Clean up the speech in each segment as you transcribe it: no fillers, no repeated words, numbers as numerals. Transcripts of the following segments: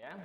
Ya.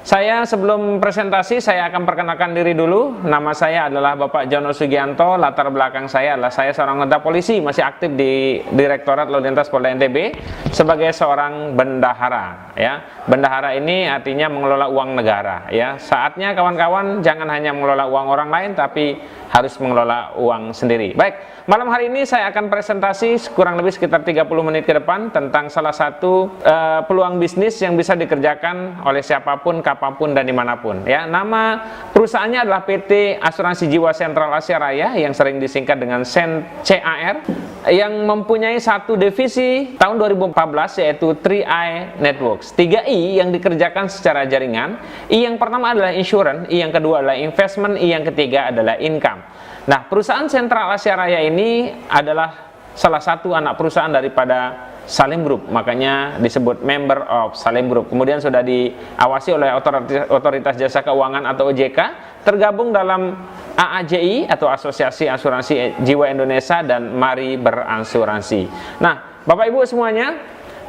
Saya sebelum presentasi saya akan perkenalkan diri dulu. Nama saya adalah Bapak Jono Sugianto. Latar belakang saya adalah saya seorang anggota polisi, masih aktif di Direktorat Lalu Lintas Polda NTB sebagai seorang bendahara. Ya, bendahara ini artinya mengelola uang negara. Ya, saatnya kawan-kawan jangan hanya mengelola uang orang lain, tapi harus mengelola uang sendiri. Baik, malam hari ini saya akan presentasi kurang lebih sekitar 30 menit ke depan tentang salah satu peluang bisnis yang bisa dikerjakan oleh siapapun, kapanpun, dan dimanapun. Ya, nama perusahaannya adalah PT Asuransi Jiwa Sentral Asia Raya yang sering disingkat dengan CAR, yang mempunyai satu divisi tahun 2014 yaitu 3I Networks. 3I yang dikerjakan secara jaringan. I yang pertama adalah insurance, I yang kedua adalah investment, I yang ketiga adalah income. Nah, perusahaan Sentral Asia Raya ini adalah salah satu anak perusahaan daripada Salim Group, makanya disebut member of Salim Group. Kemudian sudah diawasi oleh Otoritas Jasa Keuangan atau OJK, tergabung dalam AAJI atau Asosiasi Asuransi Jiwa Indonesia dan Mari Berasuransi. Nah, Bapak Ibu semuanya,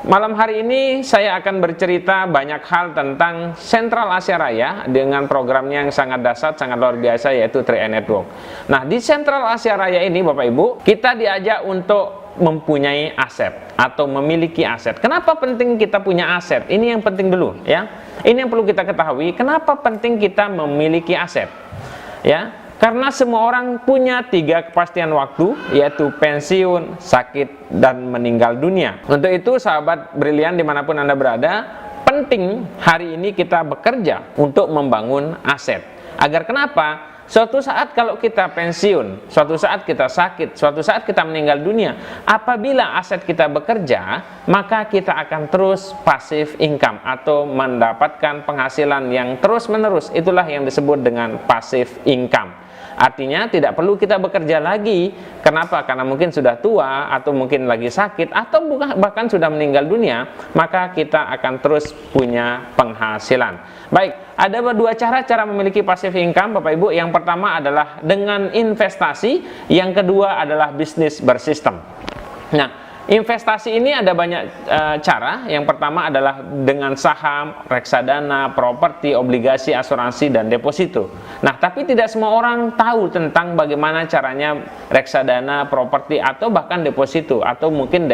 malam hari ini saya akan bercerita banyak hal tentang Sentral Asia Raya dengan programnya yang sangat dahsyat, sangat luar biasa, yaitu 3i Network. Nah, di Sentral Asia Raya ini Bapak Ibu, kita diajak untuk mempunyai aset atau memiliki aset. Kenapa penting kita punya aset? Ini yang penting dulu ya. Ini yang perlu kita ketahui. Kenapa penting kita memiliki aset? Ya, karena semua orang punya 3 kepastian waktu, yaitu pensiun, sakit, dan meninggal dunia. Untuk itu sahabat brilian dimanapun Anda berada, penting hari ini kita bekerja untuk membangun aset. Agar kenapa? Suatu saat kalau kita pensiun, suatu saat kita sakit, suatu saat kita meninggal dunia, apabila aset kita bekerja, maka kita akan terus passive income atau mendapatkan penghasilan yang terus-menerus. Itulah yang disebut dengan passive income. Artinya tidak perlu kita bekerja lagi. Kenapa? Karena mungkin sudah tua, atau mungkin lagi sakit, atau bahkan sudah meninggal dunia, maka kita akan terus punya penghasilan. Baik, ada 2 cara memiliki passive income Bapak Ibu. Yang pertama adalah dengan investasi, yang kedua adalah bisnis bersistem. Nah, investasi ini ada banyak cara. Yang pertama adalah dengan saham, reksadana, properti, obligasi, asuransi, dan deposito. Nah, tapi tidak semua orang tahu tentang bagaimana caranya reksadana, properti, atau bahkan deposito, atau mungkin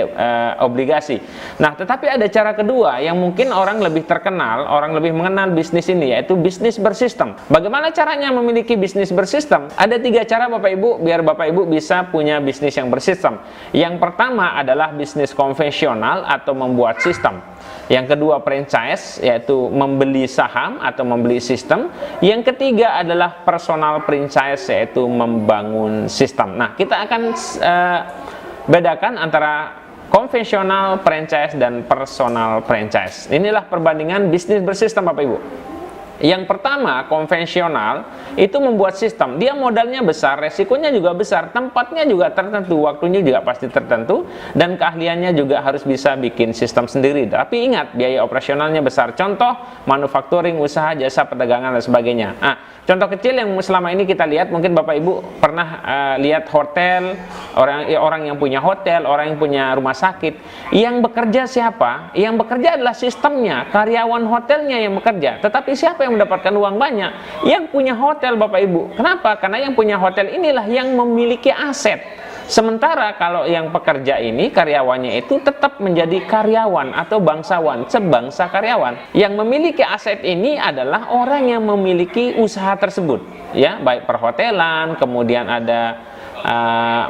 obligasi. Nah, tetapi ada cara kedua yang mungkin orang lebih terkenal, orang lebih mengenal bisnis ini, yaitu bisnis bersistem. Bagaimana caranya memiliki bisnis bersistem? Ada 3 cara Bapak Ibu, biar Bapak Ibu bisa punya bisnis yang bersistem. Yang pertama adalah bisnis konvensional atau membuat sistem. Yang kedua franchise, yaitu membeli saham atau membeli sistem. Yang ketiga adalah personal franchise, yaitu membangun sistem. Nah, kita akan bedakan antara konvensional, franchise, dan personal franchise. Inilah perbandingan bisnis bersistem Bapak Ibu. Yang pertama, konvensional, itu membuat sistem. Dia modalnya besar, resikonya juga besar, tempatnya juga tertentu, waktunya juga pasti tertentu, dan keahliannya juga harus bisa bikin sistem sendiri. Tapi ingat, biaya operasionalnya besar. Contoh, manufacturing, usaha, jasa, perdagangan, dan sebagainya. Nah, contoh kecil yang selama ini kita lihat, mungkin Bapak Ibu pernah lihat hotel, orang yang punya hotel, orang yang punya rumah sakit. Yang bekerja siapa? Yang bekerja adalah sistemnya, karyawan hotelnya yang bekerja. Tetapi siapa yang mendapatkan uang banyak? Yang punya hotel Bapak Ibu. Kenapa? Karena yang punya hotel inilah yang memiliki aset. Sementara kalau yang pekerja ini, karyawannya itu tetap menjadi karyawan atau bangsawan, sebangsa karyawan. Yang memiliki aset ini adalah orang yang memiliki usaha tersebut, ya, baik perhotelan, kemudian ada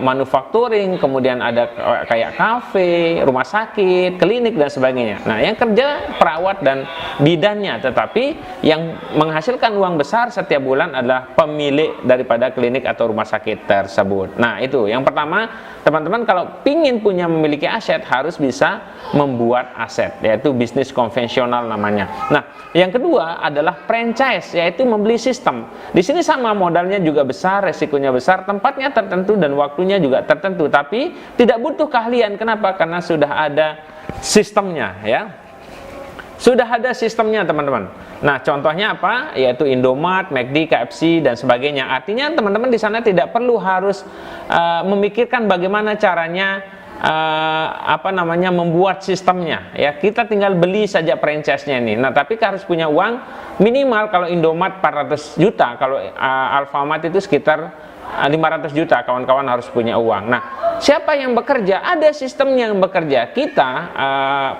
manufacturing, kemudian ada kayak kafe, rumah sakit, klinik, dan sebagainya. Nah, yang kerja perawat dan bidannya, tetapi yang menghasilkan uang besar setiap bulan adalah pemilik daripada klinik atau rumah sakit tersebut. Nah, itu yang pertama, teman-teman kalau ingin memiliki aset harus bisa membuat aset, yaitu bisnis konvensional namanya. Nah, yang kedua adalah franchise, yaitu membeli sistem. Di sini sama, modalnya juga besar, resikonya besar, tempatnya tertentu, dan waktunya juga tertentu, tapi tidak butuh keahlian. Kenapa? Karena sudah ada sistemnya, ya. Sudah ada sistemnya, teman-teman. Nah, contohnya apa? Yaitu Indomaret, McD, KFC, dan sebagainya. Artinya teman-teman di sana tidak perlu harus memikirkan bagaimana caranya membuat sistemnya, ya. Kita tinggal beli saja franchise-nya ini. Nah, tapi harus punya uang minimal. Kalau Indomaret 400 juta, kalau Alfamart itu sekitar 500 juta. Kawan-kawan harus punya uang. Nah, siapa yang bekerja? Ada sistem yang bekerja. Kita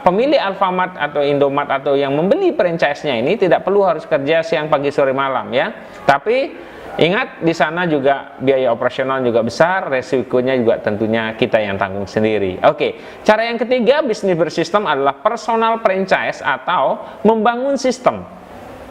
pemilik Alfamart atau Indomaret atau yang membeli franchise-nya ini tidak perlu harus kerja siang, pagi, sore, malam, ya. Tapi ingat, di sana juga biaya operasional juga besar, resikonya juga tentunya kita yang tanggung sendiri. Oke, cara yang ketiga bisnis bersistem adalah personal franchise atau membangun sistem.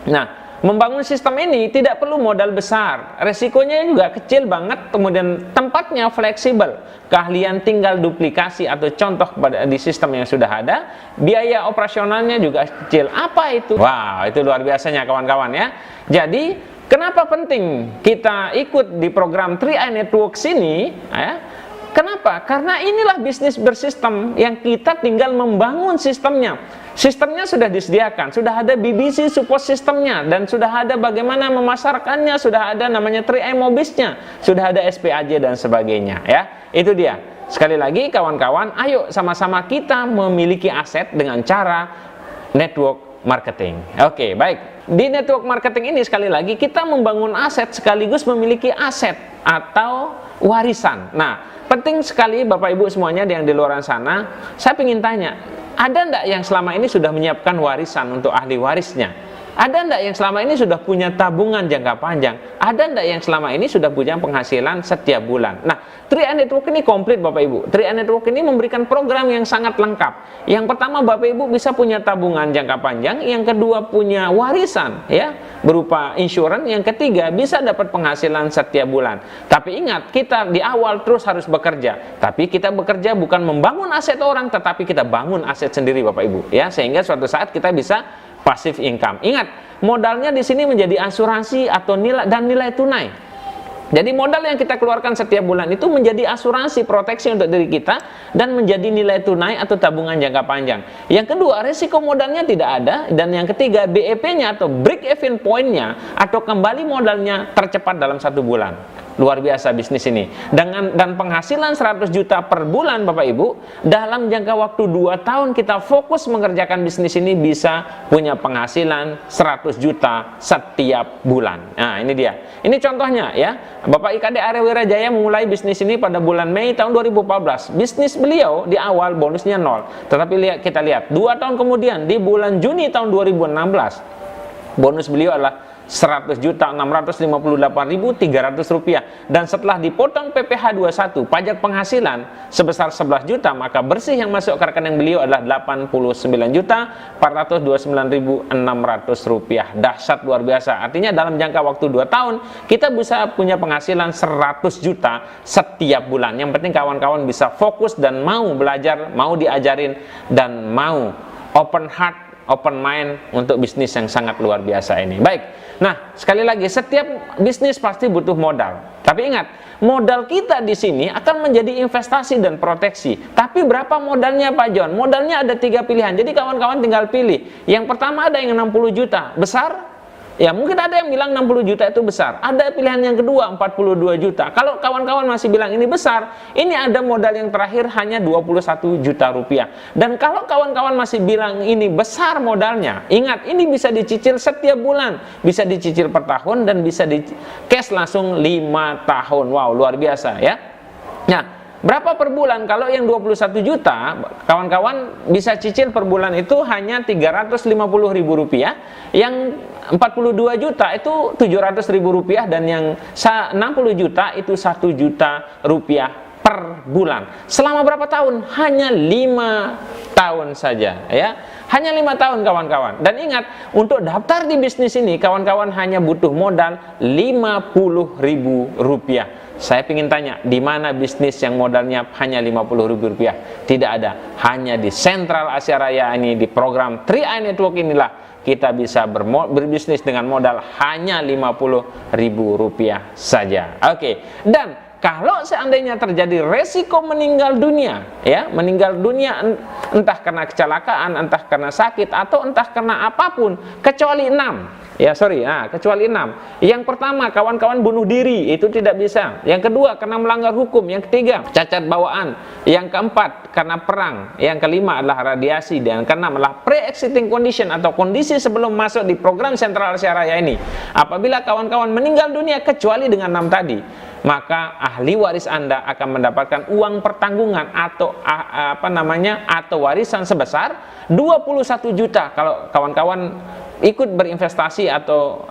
Nah, membangun sistem ini tidak perlu modal besar, resikonya juga kecil banget, kemudian tempatnya fleksibel, keahlian tinggal duplikasi atau contoh di sistem yang sudah ada, biaya operasionalnya juga kecil. Apa itu? Wow, itu luar biasanya kawan-kawan, ya. Jadi kenapa penting kita ikut di program 3i Networks ini, ya? Kenapa? Karena inilah bisnis bersistem yang kita tinggal membangun sistemnya. Sistemnya sudah disediakan, sudah ada BBC support sistemnya, dan sudah ada bagaimana memasarkannya, sudah ada namanya 3i Mobisnya, sudah ada SPAJ dan sebagainya, ya. Itu dia. Sekali lagi kawan-kawan, ayo sama-sama kita memiliki aset dengan cara network marketing. Oke, baik. Di network marketing ini sekali lagi kita membangun aset sekaligus memiliki aset atau warisan. Nah, penting sekali Bapak Ibu semuanya yang di luar sana, saya ingin tanya, ada enggak yang selama ini sudah menyiapkan warisan untuk ahli warisnya? Ada enggak yang selama ini sudah punya tabungan jangka panjang? Ada enggak yang selama ini sudah punya penghasilan setiap bulan? Nah, 3i Network ini komplit Bapak Ibu. 3i Network ini memberikan program yang sangat lengkap. Yang pertama, Bapak Ibu bisa punya tabungan jangka panjang. Yang kedua, punya warisan, ya, berupa insurans. Yang ketiga, bisa dapat penghasilan setiap bulan. Tapi ingat, kita di awal terus harus bekerja. Tapi kita bekerja bukan membangun aset orang, tetapi kita bangun aset sendiri Bapak Ibu, ya, sehingga suatu saat kita bisa passive income. Ingat, modalnya di sini menjadi asuransi atau nilai tunai. Jadi modal yang kita keluarkan setiap bulan itu menjadi asuransi proteksi untuk diri kita dan menjadi nilai tunai atau tabungan jangka panjang. Yang kedua, risiko modalnya tidak ada, dan yang ketiga, BEP-nya atau break even point-nya atau kembali modalnya tercepat dalam 1 bulan. Luar biasa bisnis ini. Dan penghasilan 100 juta per bulan Bapak Ibu, dalam jangka waktu 2 tahun kita fokus mengerjakan bisnis ini bisa punya penghasilan 100 juta setiap bulan. Nah, ini dia. Ini contohnya, ya. Bapak IKD Arya Wirajaya memulai bisnis ini pada bulan Mei tahun 2014. Bisnis beliau di awal bonusnya 0. Tetapi kita lihat 2 tahun kemudian di bulan Juni tahun 2016 bonus beliau adalah 100.658.300 rupiah, dan setelah dipotong PPh 21 pajak penghasilan sebesar 11 juta, maka bersih yang masuk ke rekening beliau adalah 89.429.600 rupiah. Dahsyat, luar biasa. Artinya dalam jangka waktu 2 tahun kita bisa punya penghasilan 100 juta setiap bulan. Yang penting kawan-kawan bisa fokus dan mau belajar, mau diajarin, dan mau open heart, open mind untuk bisnis yang sangat luar biasa ini. Baik, nah sekali lagi, setiap bisnis pasti butuh modal. Tapi ingat, modal kita di sini akan menjadi investasi dan proteksi. Tapi berapa modalnya Pak John? Modalnya ada 3 pilihan. Jadi kawan-kawan tinggal pilih. Yang pertama ada yang 60 juta, besar. Ya, mungkin ada yang bilang 60 juta itu besar. Ada pilihan yang kedua 42 juta. Kalau kawan-kawan masih bilang ini besar, ini ada modal yang terakhir hanya 21 juta rupiah. Dan kalau kawan-kawan masih bilang ini besar modalnya, ingat, ini bisa dicicil setiap bulan, bisa dicicil per tahun, dan bisa di cash langsung 5 tahun. Wow, luar biasa, ya. Nah, berapa per bulan? Kalau yang 21 juta, kawan-kawan bisa cicil per bulan itu hanya 350.000 rupiah. Yang 42 juta itu 700.000 rupiah, dan yang 60 juta itu 1 juta rupiah per bulan. Selama berapa tahun? Hanya 5 tahun saja, ya. Hanya 5 tahun kawan-kawan. Dan ingat, untuk daftar di bisnis ini kawan-kawan hanya butuh modal 50.000 rupiah. Saya ingin tanya, di mana bisnis yang modalnya hanya 50.000 rupiah? Tidak ada. Hanya di Sentral Asia Raya ini, di program 3i Network inilah kita bisa berbisnis dengan modal hanya 50.000 rupiah saja. Oke. Dan kalau seandainya terjadi resiko meninggal dunia, ya, meninggal dunia entah karena kecelakaan, entah karena sakit, atau entah karena apapun, kecuali 6. Ya, sorry. Nah, kecuali 6. Yang pertama, kawan-kawan bunuh diri, itu tidak bisa. Yang kedua, karena melanggar hukum. Yang ketiga, cacat bawaan. Yang keempat, karena perang. Yang kelima adalah radiasi. Dan keenam adalah pre-existing condition atau kondisi sebelum masuk di program Sentral Asia Raya ini. Apabila kawan-kawan meninggal dunia kecuali dengan 6 tadi, maka ahli waris Anda akan mendapatkan uang pertanggungan atau atau warisan sebesar 21 juta kalau kawan-kawan ikut berinvestasi atau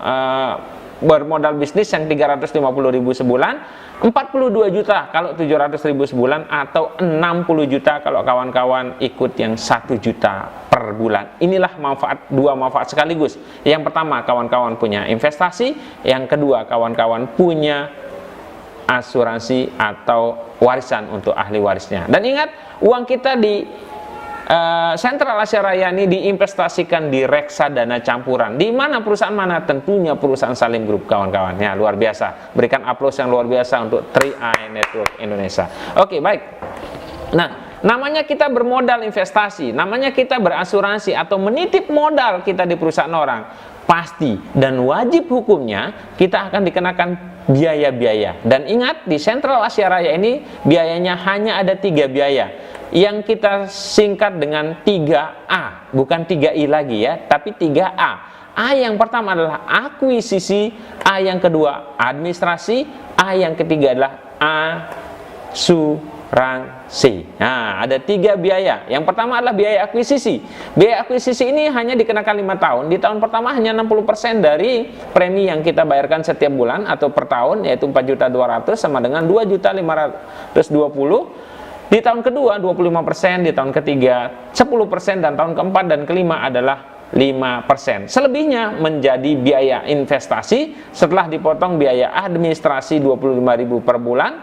bermodal bisnis yang 350.000 sebulan, 42 juta kalau 700.000 sebulan, atau 60 juta kalau kawan-kawan ikut yang 1 juta per bulan. Inilah dua manfaat sekaligus. Yang pertama, kawan-kawan punya investasi. Yang kedua, kawan-kawan punya asuransi atau warisan untuk ahli warisnya. Dan ingat, uang kita di Sentral Asia Raya ini diinvestasikan di reksadana campuran. Di mana perusahaan mana? Tentunya perusahaan Salim Group, kawan-kawan. Ya, luar biasa. Berikan aplaus yang luar biasa untuk 3i Network Indonesia. Oke, baik. Nah, namanya kita bermodal investasi, namanya kita berasuransi atau menitip modal kita di perusahaan orang, pasti dan wajib hukumnya kita akan dikenakan biaya-biaya. Dan ingat, di Sentral Asia Raya ini biayanya hanya ada 3 biaya yang kita singkat dengan 3A, bukan 3I lagi ya, tapi 3A. A yang pertama adalah akuisisi, A yang kedua administrasi, A yang ketiga adalah asuransi. Nah, ada 3 biaya. Yang pertama adalah biaya akuisisi. Biaya akuisisi ini hanya dikenakan 5 tahun. Di tahun pertama hanya 60% dari premi yang kita bayarkan setiap bulan atau per tahun, yaitu 4.200.000 sama dengan 2.520.000. Di tahun kedua 25%, di tahun ketiga 10%, dan tahun keempat dan kelima adalah 5%. Selebihnya menjadi biaya investasi setelah dipotong biaya administrasi 25.000 per bulan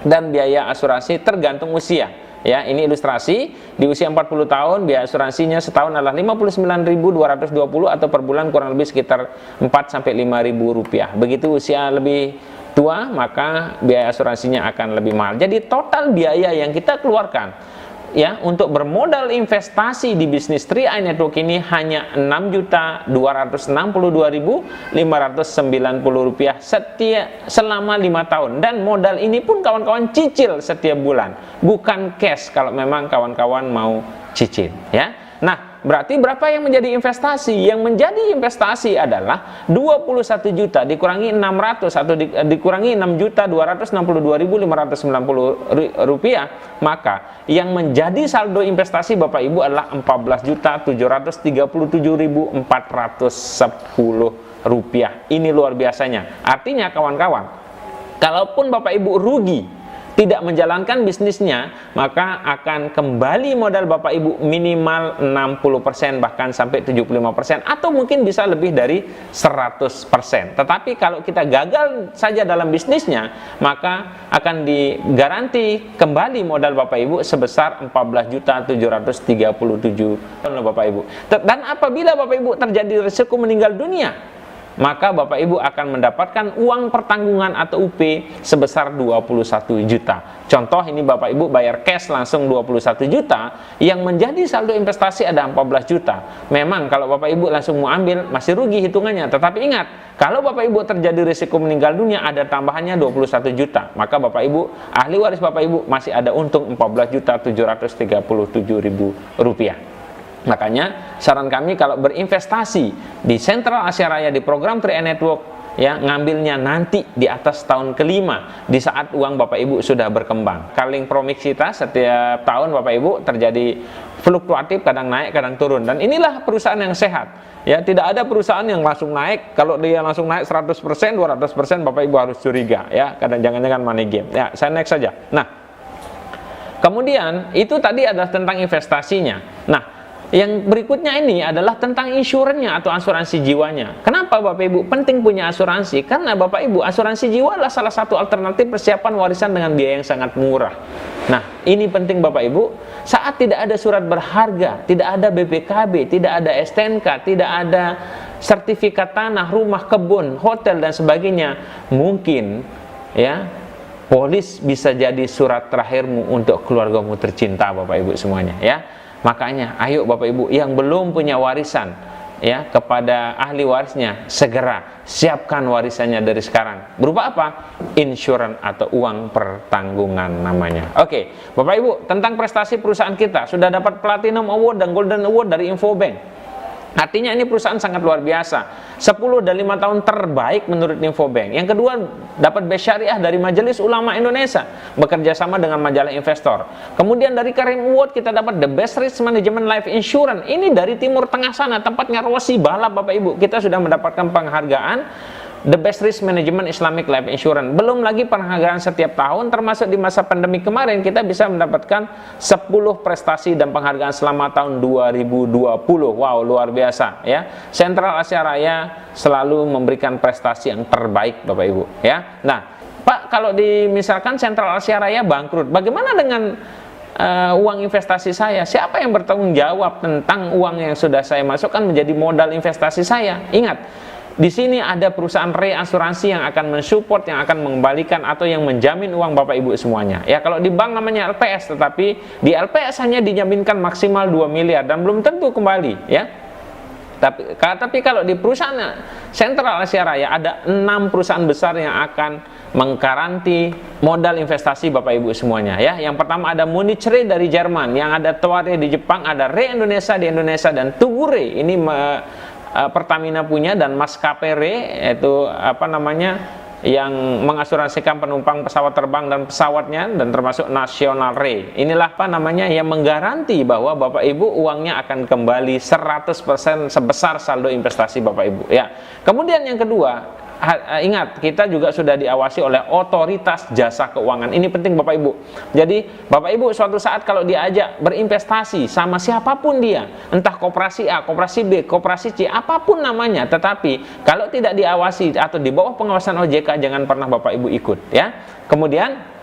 dan biaya asuransi tergantung usia. Ya, ini ilustrasi. Di usia 40 tahun biaya asuransinya setahun adalah 59.220 atau per bulan kurang lebih sekitar 4-5 ribu rupiah. Begitu usia lebih tua, maka biaya asuransinya akan lebih mahal. Jadi total biaya yang kita keluarkan ya untuk bermodal investasi di bisnis 3i Network ini hanya Rp6.262.590 selama 5 tahun. Dan modal ini pun kawan-kawan cicil setiap bulan, bukan cash kalau memang kawan-kawan mau cicil ya. Nah, berarti berapa yang menjadi investasi? Yang menjadi investasi adalah 21 juta dikurangi 600 atau dikurangi 6.262.590 rupiah. Maka yang menjadi saldo investasi Bapak Ibu adalah 14.737.410 rupiah. Ini luar biasanya. Artinya kawan-kawan, kalaupun Bapak Ibu rugi tidak menjalankan bisnisnya, maka akan kembali modal Bapak Ibu minimal 60%, bahkan sampai 75%, atau mungkin bisa lebih dari 100%. Tetapi kalau kita gagal saja dalam bisnisnya, maka akan digaranti kembali modal Bapak Ibu sebesar 14.737 Bapak Ibu. Dan apabila Bapak Ibu terjadi risiko meninggal dunia, maka Bapak Ibu akan mendapatkan uang pertanggungan atau UP sebesar 21 juta. Contoh, ini Bapak Ibu bayar cash langsung 21 juta, yang menjadi saldo investasi ada 14 juta. Memang kalau Bapak Ibu langsung mau ambil masih rugi hitungannya, tetapi ingat, kalau Bapak Ibu terjadi risiko meninggal dunia ada tambahannya 21 juta, maka Bapak Ibu, ahli waris Bapak Ibu masih ada untung 14.737.000 rupiah. Makanya saran kami kalau berinvestasi di Sentral Asia Raya di program 3i Network, ya, ngambilnya nanti di atas tahun kelima, di saat uang Bapak Ibu sudah berkembang. Kaling Promix kita setiap tahun Bapak Ibu terjadi fluktuatif, kadang naik kadang turun, dan inilah perusahaan yang sehat. Ya, tidak ada perusahaan yang langsung naik. Kalau dia langsung naik 100%, 200%, Bapak Ibu harus curiga ya, kadang jangan-jangan money game. Ya, saya next saja. Nah, kemudian itu tadi adalah tentang investasinya. Nah, yang berikutnya ini adalah tentang insurannya atau asuransi jiwanya. Kenapa Bapak Ibu penting punya asuransi? Karena Bapak Ibu, asuransi jiwa adalah salah satu alternatif persiapan warisan dengan biaya yang sangat murah. Nah, ini penting Bapak Ibu. Saat tidak ada surat berharga, tidak ada BPKB, tidak ada STNK, tidak ada sertifikat tanah, rumah, kebun, hotel dan sebagainya, mungkin ya polis bisa jadi surat terakhirmu untuk keluargamu tercinta Bapak Ibu semuanya ya. Makanya ayo Bapak Ibu yang belum punya warisan, ya kepada ahli warisnya, segera siapkan warisannya dari sekarang. Berupa apa? Insurans atau uang pertanggungan namanya. Oke, Bapak Ibu, tentang prestasi perusahaan kita sudah dapat Platinum Award dan Golden Award dari Infobank. Artinya ini perusahaan sangat luar biasa. 10 dan 5 tahun terbaik menurut Infobank. Yang kedua, dapat Best Syariah dari Majelis Ulama Indonesia, bekerja sama dengan majalah Investor. Kemudian dari Karim Award kita dapat The Best Risk Management Life Insurance. Ini dari Timur Tengah sana, tempatnya Rossi balap Bapak Ibu. Kita sudah mendapatkan penghargaan The Best Risk Management Islamic Life Insurance. Belum lagi penghargaan setiap tahun, termasuk di masa pandemi kemarin kita bisa mendapatkan 10 prestasi dan penghargaan selama tahun 2020. Wow, luar biasa ya. Sentral Asia Raya selalu memberikan prestasi yang terbaik Bapak Ibu ya. Nah, Pak, kalau misalkan Sentral Asia Raya bangkrut, bagaimana dengan uang investasi saya? Siapa yang bertanggung jawab tentang uang yang sudah saya masukkan menjadi modal investasi saya? Ingat, di sini ada perusahaan reasuransi yang akan mensupport, yang akan mengembalikan atau yang menjamin uang Bapak Ibu semuanya. Ya, kalau di bank namanya LPS, tetapi di LPS hanya dijaminkan maksimal 2 miliar dan belum tentu kembali, ya. Tapi kalau di perusahaan Sentral Asia Raya ada 6 perusahaan besar yang akan menggaranti modal investasi Bapak Ibu semuanya ya. Yang pertama ada Munich Re dari Jerman, yang ada Toare di Jepang, ada Re Indonesia di Indonesia, dan Tugure ini Pertamina punya, dan Maskapai Re itu yang mengasuransikan penumpang pesawat terbang dan pesawatnya, dan termasuk National Re. Inilah yang menggaranti bahwa Bapak Ibu uangnya akan kembali 100% sebesar saldo investasi Bapak Ibu ya. Kemudian yang kedua, ingat, kita juga sudah diawasi oleh otoritas jasa keuangan. Ini penting Bapak Ibu. Jadi Bapak Ibu suatu saat kalau diajak berinvestasi sama siapapun dia, entah koperasi A, koperasi B, koperasi C, apapun namanya, tetapi kalau tidak diawasi atau di bawah pengawasan OJK, jangan pernah Bapak Ibu ikut ya. Kemudian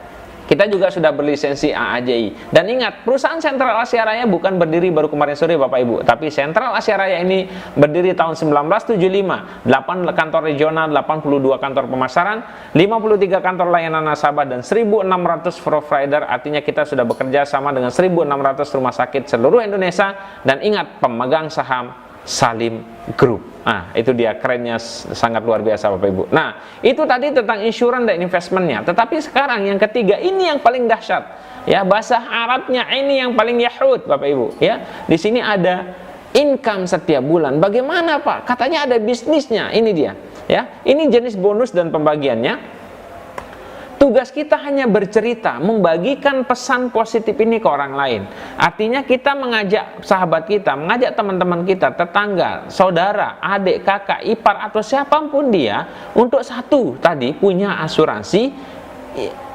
kita juga sudah berlisensi AAJI. Dan ingat, perusahaan Sentral Asia Raya bukan berdiri baru kemarin sore Bapak Ibu, tapi Sentral Asia Raya ini berdiri tahun 1975. 8 kantor regional, 82 kantor pemasaran, 53 kantor layanan nasabah, dan 1.600 provider. Artinya kita sudah bekerja sama dengan 1.600 rumah sakit seluruh Indonesia. Dan ingat, pemegang saham Salim Group. Nah, itu dia, kerennya sangat luar biasa Bapak Ibu. Nah, itu tadi tentang insurans dan investmentnya. Tetapi sekarang yang ketiga, ini yang paling dahsyat ya, bahasa Arabnya ini yang paling yahud Bapak Ibu ya. Di sini ada income setiap bulan. Bagaimana Pak? Katanya ada bisnisnya. Ini dia ya. Ini jenis bonus dan pembagiannya. Tugas kita hanya bercerita, membagikan pesan positif ini ke orang lain. Artinya kita mengajak sahabat kita, mengajak teman-teman kita, tetangga, saudara, adik, kakak, ipar, atau siapapun dia, untuk satu tadi punya asuransi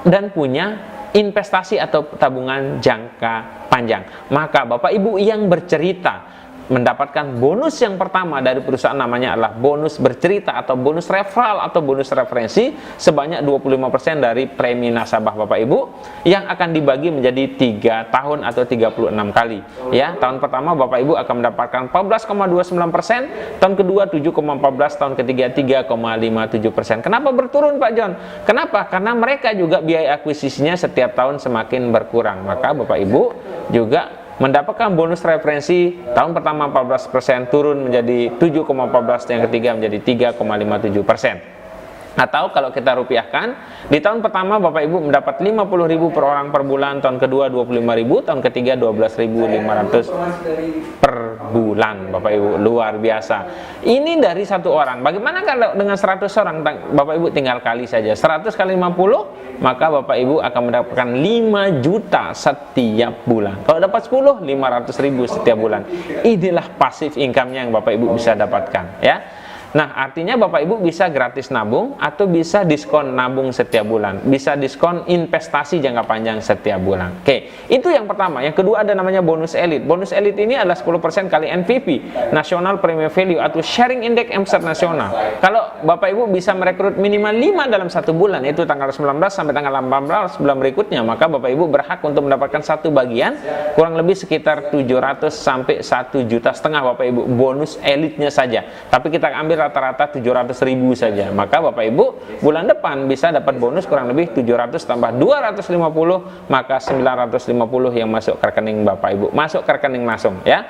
dan punya investasi atau tabungan jangka panjang. Maka Bapak Ibu yang bercerita mendapatkan bonus yang pertama dari perusahaan, namanya adalah bonus bercerita atau bonus referral atau bonus referensi sebanyak 25% dari premi nasabah Bapak Ibu, yang akan dibagi menjadi 3 tahun atau 36 kali ya. Tahun pertama Bapak Ibu akan mendapatkan 14,29%, tahun kedua 7,14%, tahun ketiga 3,57%. Kenapa berturun Pak John? Kenapa? Karena mereka juga biaya akuisisinya setiap tahun semakin berkurang. Maka Bapak Ibu juga mendapatkan bonus referensi tahun pertama 14%, turun menjadi 7,14%, yang ketiga menjadi 3,57%. Atau kalau kita rupiahkan, di tahun pertama Bapak Ibu mendapat 50.000 per orang per bulan, tahun kedua 25.000, tahun ketiga 12.500 per bulan Bapak Ibu. Luar biasa. Ini dari satu orang. Bagaimana kalau dengan 100 orang? Bapak Ibu tinggal kali saja 100 kali 50, maka Bapak Ibu akan mendapatkan 5 juta setiap bulan. Kalau dapat 10, 500.000 setiap bulan. Inilah pasif income-nya yang Bapak Ibu bisa dapatkan ya. Nah, artinya Bapak Ibu bisa gratis nabung atau bisa diskon nabung setiap bulan, bisa diskon investasi jangka panjang setiap bulan. Oke, itu yang pertama. Yang kedua ada namanya bonus elit. Bonus elit ini adalah 10% kali NPV, National Premium Value, atau Sharing Index MSET nasional. Kalau Bapak Ibu bisa merekrut minimal 5 dalam 1 bulan, itu tanggal 19 sampai tanggal 18 bulan berikutnya, maka Bapak Ibu berhak untuk mendapatkan satu bagian kurang lebih sekitar 700 sampai 1,5 juta Bapak Ibu bonus elitnya saja. Tapi kita ambil rata-rata 700.000 saja. Maka Bapak Ibu bulan depan bisa dapat bonus kurang lebih 700 tambah 250, maka 950 yang masuk ke rekening Bapak Ibu. Masuk ke rekening langsung ya.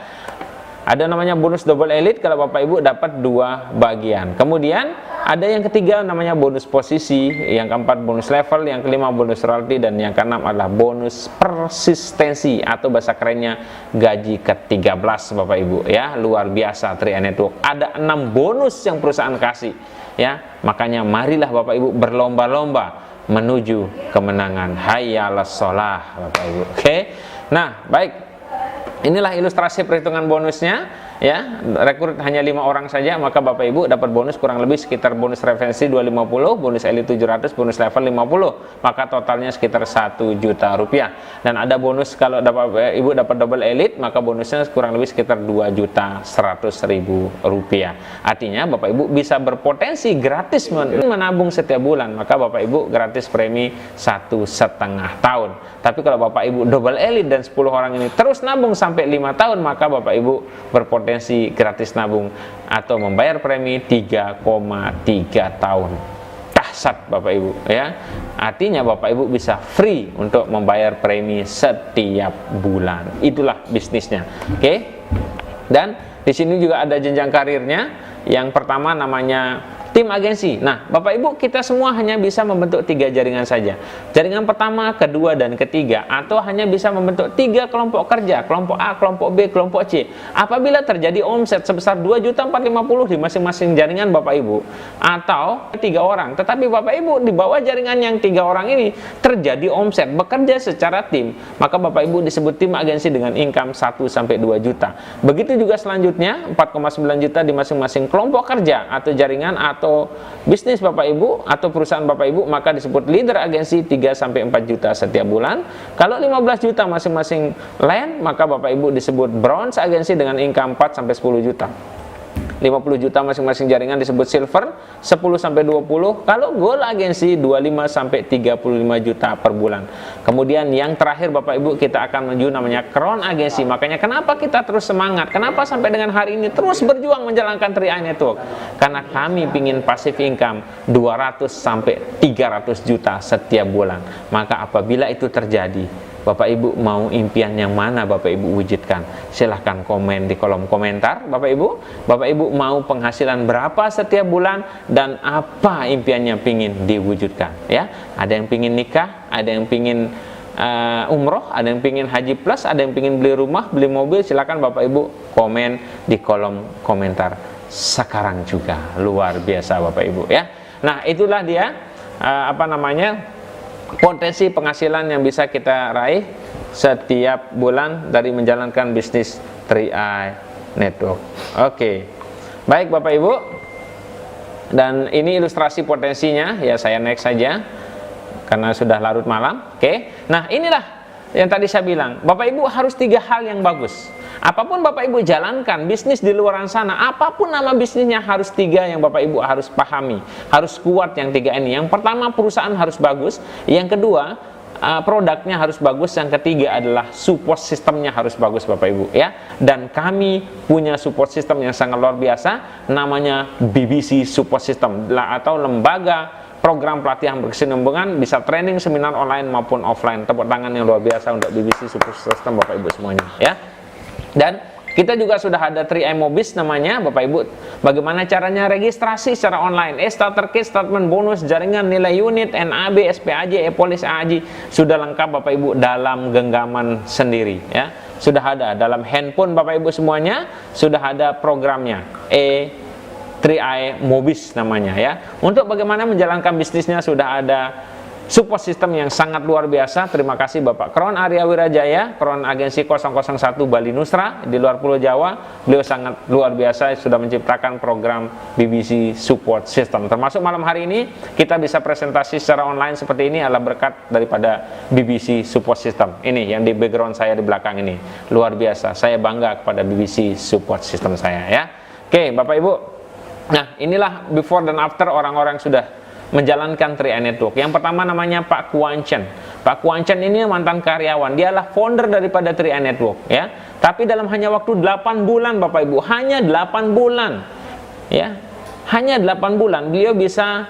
Ada namanya bonus double elite kalau Bapak Ibu dapat 2 bagian. Kemudian ada yang ketiga namanya bonus posisi, yang keempat bonus level, yang kelima bonus royalty, dan yang keenam adalah bonus persistensi atau bahasa kerennya gaji ke-13 Bapak Ibu ya. Luar biasa 3i Network. Ada 6 bonus yang perusahaan kasih ya. Makanya marilah Bapak Ibu berlomba-lomba menuju kemenangan. Hayyalas sholah Bapak Ibu. Oke. Nah, baik. Inilah ilustrasi perhitungan bonusnya ya. Rekrut hanya 5 orang saja, maka Bapak Ibu dapat bonus kurang lebih sekitar bonus referensi 250, bonus elite 700, bonus level 50, maka totalnya sekitar 1 juta rupiah. Dan ada bonus kalau Ibu dapat double elite, maka bonusnya kurang lebih sekitar 2.100.000 rupiah. Artinya Bapak Ibu bisa berpotensi gratis menabung setiap bulan, maka Bapak Ibu gratis premi 1,5 tahun. Tapi kalau Bapak Ibu double elite dan 10 orang ini terus nabung sampai 5 tahun, maka Bapak Ibu berpotensi gratis nabung atau membayar premi 3,3 tahun. Dahsyat Bapak Ibu ya. Artinya Bapak Ibu bisa free untuk membayar premi setiap bulan. Itulah bisnisnya. Oke. Dan di sini juga ada jenjang karirnya. Yang pertama namanya tim agensi. Nah, Bapak Ibu, kita semua hanya bisa membentuk 3 jaringan saja. Jaringan pertama, kedua, dan ketiga, atau hanya bisa membentuk 3 kelompok kerja, kelompok A, kelompok B, kelompok C. Apabila terjadi omset sebesar 2.450.000 di masing-masing jaringan Bapak Ibu, atau 3 orang, tetapi Bapak Ibu di bawah jaringan yang 3 orang ini terjadi omset bekerja secara tim, maka Bapak Ibu disebut tim agensi dengan income 1 sampai 2 juta. Begitu juga selanjutnya 4,9 juta di masing-masing kelompok kerja atau jaringan atau bisnis Bapak Ibu atau perusahaan Bapak Ibu, maka disebut leader agensi 3 sampai 4 juta setiap bulan. Kalau 15 juta masing-masing land, maka Bapak Ibu disebut bronze agensi dengan income 4 sampai 10 juta. 50 juta masing-masing jaringan disebut silver, 10 sampai 20. Kalau gold agensi 25 sampai 35 juta per bulan. Kemudian yang terakhir Bapak Ibu, kita akan menuju namanya crown agensi. Makanya kenapa kita terus semangat? Kenapa sampai dengan hari ini terus berjuang menjalankan 3i Network? Karena kami ingin passive income 200 sampai 300 juta setiap bulan. Maka apabila itu terjadi, Bapak Ibu mau impian yang mana Bapak Ibu wujudkan? Silahkan komen di kolom komentar Bapak Ibu. Bapak Ibu mau penghasilan berapa setiap bulan dan apa impiannya pingin diwujudkan ya? Ada yang pingin nikah, ada yang pingin umroh, ada yang pingin haji plus, ada yang pingin beli rumah, beli mobil. Silahkan Bapak Ibu komen di kolom komentar sekarang juga. Luar biasa Bapak Ibu ya. Nah, itulah dia potensi penghasilan yang bisa kita raih setiap bulan dari menjalankan bisnis 3i Network. Oke. Baik Bapak Ibu. Dan ini ilustrasi potensinya, ya saya next saja karena sudah larut malam. Oke. Nah, inilah yang tadi saya bilang, Bapak Ibu harus 3 hal yang bagus. Apapun Bapak Ibu jalankan bisnis di luar sana, apapun nama bisnisnya, harus 3 yang Bapak Ibu harus pahami, harus kuat yang 3 ini. Yang pertama, perusahaan harus bagus. Yang kedua, produknya harus bagus. Yang ketiga adalah support sistemnya harus bagus Bapak Ibu ya. Dan kami punya support system yang sangat luar biasa, namanya BBC Support System atau lembaga program pelatihan berkesinambungan, bisa training, seminar online maupun offline. Tepuk tangan yang luar biasa untuk BBC Support System Bapak Ibu semuanya ya. Dan kita juga sudah ada 3i Mobis namanya Bapak Ibu. Bagaimana caranya registrasi secara online? Starter kit, statement bonus, jaringan, nilai unit, NAB, SPAJ, e-polis, AJ sudah lengkap Bapak Ibu dalam genggaman sendiri ya. Sudah ada dalam handphone Bapak Ibu semuanya, sudah ada programnya 3i Mobis namanya ya. Untuk bagaimana menjalankan bisnisnya sudah ada support system yang sangat luar biasa. Terima kasih Bapak Crown Arya Wirajaya, Crown Agensi 001 Bali Nusra di luar Pulau Jawa. Beliau sangat luar biasa sudah menciptakan program BBC Support System. Termasuk malam hari ini kita bisa presentasi secara online seperti ini adalah berkat daripada BBC Support System. Ini yang di background saya di belakang ini. Luar biasa. Saya bangga kepada BBC Support System saya ya. Oke, Bapak Ibu. Nah, inilah before dan after orang-orang sudah menjalankan 3i Network. Yang pertama namanya Pak Kuan Chen. Pak Kuan Chen ini mantan karyawan, dialah founder daripada 3i Network ya. Tapi dalam hanya waktu 8 bulan Bapak Ibu, hanya 8 bulan ya. Hanya 8 bulan beliau bisa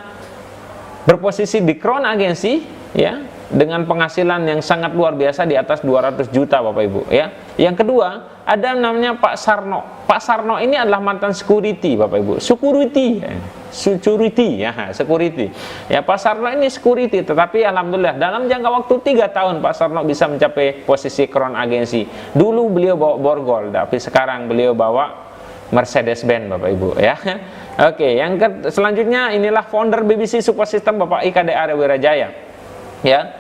berposisi di Crown Agency ya. dengan penghasilan yang sangat luar biasa di atas 200 juta Bapak Ibu ya. Yang kedua, ada namanya Pak Sarno. Pak Sarno ini adalah mantan security Bapak Ibu. Security ya, security. Ya, Pak Sarno ini security, tetapi alhamdulillah dalam jangka waktu 3 tahun Pak Sarno bisa mencapai posisi Crown Agency. Dulu beliau bawa borgol, tapi sekarang beliau bawa Mercedes-Benz Bapak Ibu ya. Oke, yang selanjutnya inilah founder BBC Support System Bapak IKDA Wirajaya. Ya,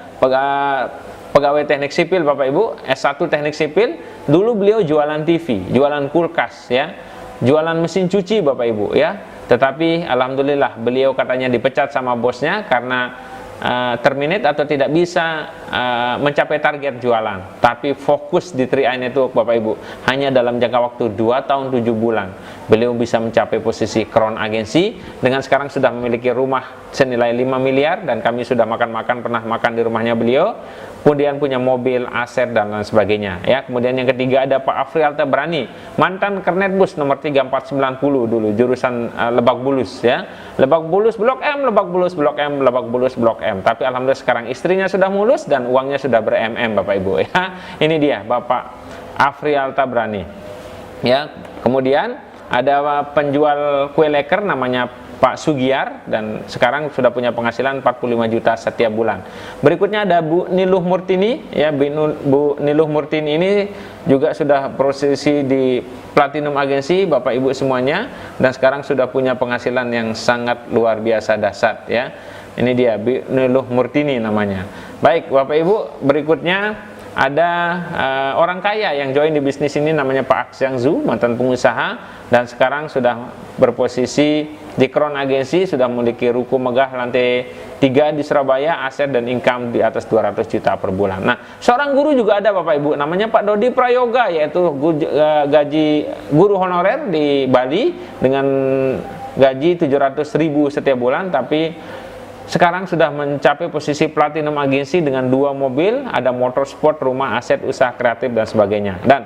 pegawai teknik sipil Bapak Ibu, S1 teknik sipil. Dulu beliau jualan TV, jualan kulkas ya, jualan mesin cuci Bapak Ibu ya. Tetapi alhamdulillah beliau katanya dipecat sama bosnya karena terminate atau tidak bisa mencapai target jualan. Tapi fokus di 3i Network Bapak Ibu, hanya dalam jangka waktu 2 tahun 7 bulan beliau bisa mencapai posisi Crown Agency. Dengan sekarang sudah memiliki rumah senilai 5 miliar dan kami sudah pernah makan di rumahnya beliau. Kemudian punya mobil, aset dan lain sebagainya ya. Kemudian yang ketiga ada Pak Afrial Tabrani, mantan Kernetbus nomor 3490 dulu, jurusan Lebak Bulus ya. Lebak Bulus Blok M, Lebak Bulus Blok M, Lebak Bulus Blok M. Tapi alhamdulillah sekarang istrinya sudah mulus dan uangnya sudah ber-MM Bapak Ibu ya. Ini dia Bapak Afrial Tabrani. Ya, kemudian ada penjual kue leker namanya Pak Sugiar dan sekarang sudah punya penghasilan 45 juta setiap bulan. Berikutnya ada Bu Niluh Murtini ya. Bu Niluh Murtini ini juga sudah posisi di Platinum Agency Bapak Ibu semuanya, dan sekarang sudah punya penghasilan yang sangat luar biasa dahsyat ya. Ini dia Bu Niluh Murtini namanya. Baik Bapak Ibu, berikutnya ada orang kaya yang join di bisnis ini namanya Pak Aksiang Zu, mantan pengusaha dan sekarang sudah berposisi di Crown Agency, sudah memiliki ruko megah lantai 3 di Surabaya, aset dan income di atas 200 juta per bulan. Nah, seorang guru juga ada Bapak Ibu, namanya Pak Dodi Prayoga, yaitu gaji guru honorer di Bali dengan gaji 700.000 setiap bulan, tapi sekarang sudah mencapai posisi Platinum Agency dengan 2 mobil, ada motorsport, rumah, aset, usaha kreatif dan sebagainya. Dan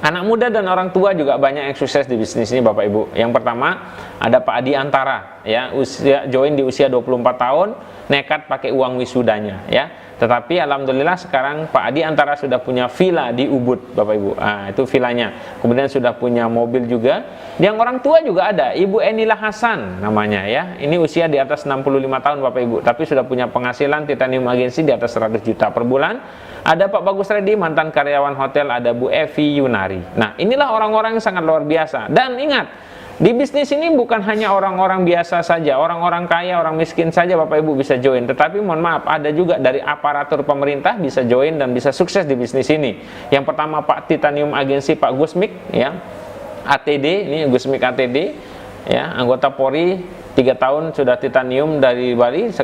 anak muda dan orang tua juga banyak yang sukses di bisnis ini Bapak Ibu. Yang pertama ada Pak Adi Antara ya, join di usia 24 tahun, nekat pakai uang wisudanya ya. Tetapi alhamdulillah sekarang Pak Adi Antara sudah punya villa di Ubud Bapak Ibu. Itu villanya. Kemudian sudah punya mobil juga. Yang orang tua juga ada Ibu Enila Hasan namanya ya. Ini usia di atas 65 tahun Bapak Ibu, tapi sudah punya penghasilan Titanium Agency di atas 100 juta per bulan. Ada Pak Bagus Reddy, mantan karyawan hotel. Ada Bu Evi Yunari. Nah, inilah orang-orang yang sangat luar biasa. Dan ingat, di bisnis ini bukan hanya orang-orang biasa saja, orang-orang kaya, orang miskin saja Bapak Ibu bisa join. Tetapi mohon maaf, ada juga dari aparatur pemerintah bisa join dan bisa sukses di bisnis ini. Yang pertama Pak Titanium Agency, Pak Gusmik ya, ATD, ini Gusmik ATD ya, anggota Polri, 3 tahun sudah Titanium dari Bali,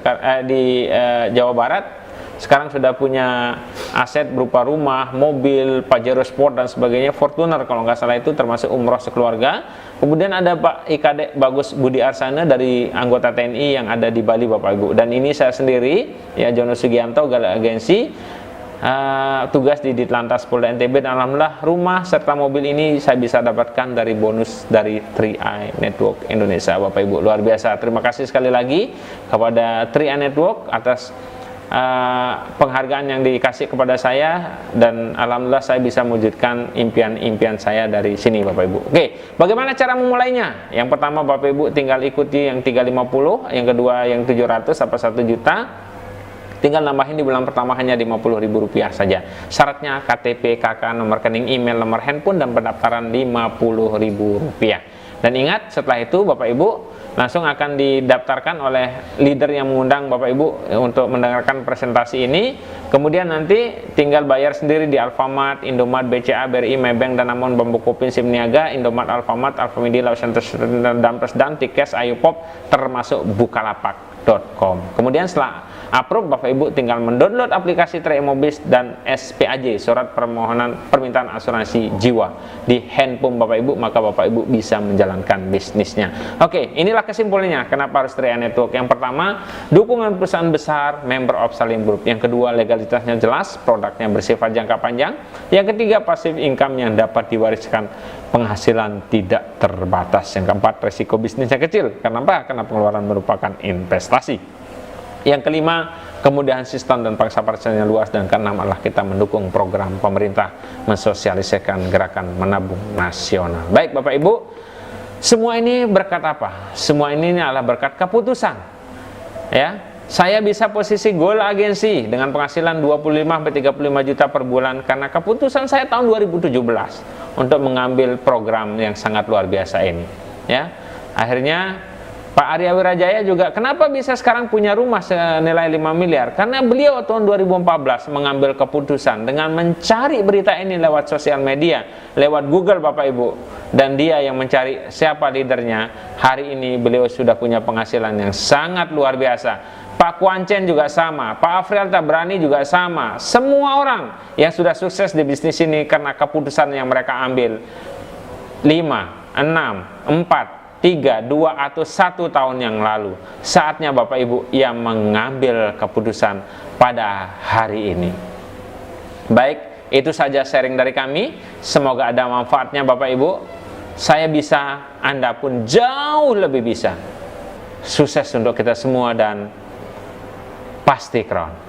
di Jawa Barat. Sekarang sudah punya aset berupa rumah, mobil, Pajero Sport dan sebagainya, Fortuner kalau nggak salah itu, termasuk umroh sekeluarga. Kemudian ada Pak IKD Bagus Budi Arsana dari anggota TNI yang ada di Bali Bapak Ibu. Dan ini saya sendiri ya, Jono Sugianto, Gala Agensi, tugas di Ditlantas Polda NTB. Dan alhamdulillah rumah serta mobil ini saya bisa dapatkan dari bonus dari 3i Network Indonesia Bapak Ibu. Luar biasa. Terima kasih sekali lagi kepada 3i Network atas penghargaan yang dikasih kepada saya, dan alhamdulillah saya bisa mewujudkan impian-impian saya dari sini Bapak Ibu. Oke, bagaimana cara memulainya? Yang pertama Bapak Ibu tinggal ikuti yang 350, yang kedua yang 700 apa 1 juta. Tinggal nambahin di bulan pertama hanya Rp50.000 saja. Syaratnya KTP, KK, nomor rekening, email, nomor handphone, dan pendaftaran Rp50.000. Dan ingat, setelah itu Bapak Ibu langsung akan didaftarkan oleh leader yang mengundang Bapak Ibu untuk mendengarkan presentasi ini. Kemudian nanti tinggal bayar sendiri di Alfamart, Indomart, BCA, BRI, Maybank, Danamon, Bambu Kopin, Simniaga, Indomart, Alfamart, Alfamidi, Lawson, dan Tikes, Ayupop, termasuk Bukalapak.com. Kemudian setelah approve, Bapak Ibu tinggal mendownload aplikasi 3i Mobis dan SPAJ, surat permintaan asuransi jiwa, di handphone Bapak Ibu, maka Bapak Ibu bisa menjalankan bisnisnya. Oke, inilah kesimpulannya kenapa harus 3i Network. Yang pertama, dukungan perusahaan besar, member of Salim Group. Yang kedua, legalitasnya jelas, produknya bersifat jangka panjang. Yang ketiga, passive income yang dapat diwariskan, penghasilan tidak terbatas. Yang keempat, resiko bisnisnya kecil. Kenapa? Karena pengeluaran merupakan investasi. Yang kelima, kemudahan sistem dan pasarnya luas. Dan keenam adalah kita mendukung program pemerintah mensosialisasikan gerakan menabung nasional. Baik Bapak Ibu, semua ini berkat apa? Semua ini adalah berkat keputusan. Ya, saya bisa posisi goal agensi dengan penghasilan 25-35 juta per bulan karena keputusan saya tahun 2017 untuk mengambil program yang sangat luar biasa ini. Ya, akhirnya Pak Arya Wirajaya juga kenapa bisa sekarang punya rumah senilai 5 miliar? Karena beliau tahun 2014 mengambil keputusan dengan mencari berita ini lewat sosial media, lewat Google Bapak Ibu. Dan dia yang mencari siapa leadernya. Hari ini beliau sudah punya penghasilan yang sangat luar biasa. Pak Kuancen juga sama, Pak Afriel Tabrani juga sama. Semua orang yang sudah sukses di bisnis ini karena keputusan yang mereka ambil 5, 6, 4, 3, 2, atau 1 tahun yang lalu. Saatnya Bapak Ibu yang mengambil keputusan pada hari ini. Baik, itu saja sharing dari kami. Semoga ada manfaatnya Bapak Ibu. Saya bisa, Anda pun jauh lebih bisa. Sukses untuk kita semua dan pasti Crown.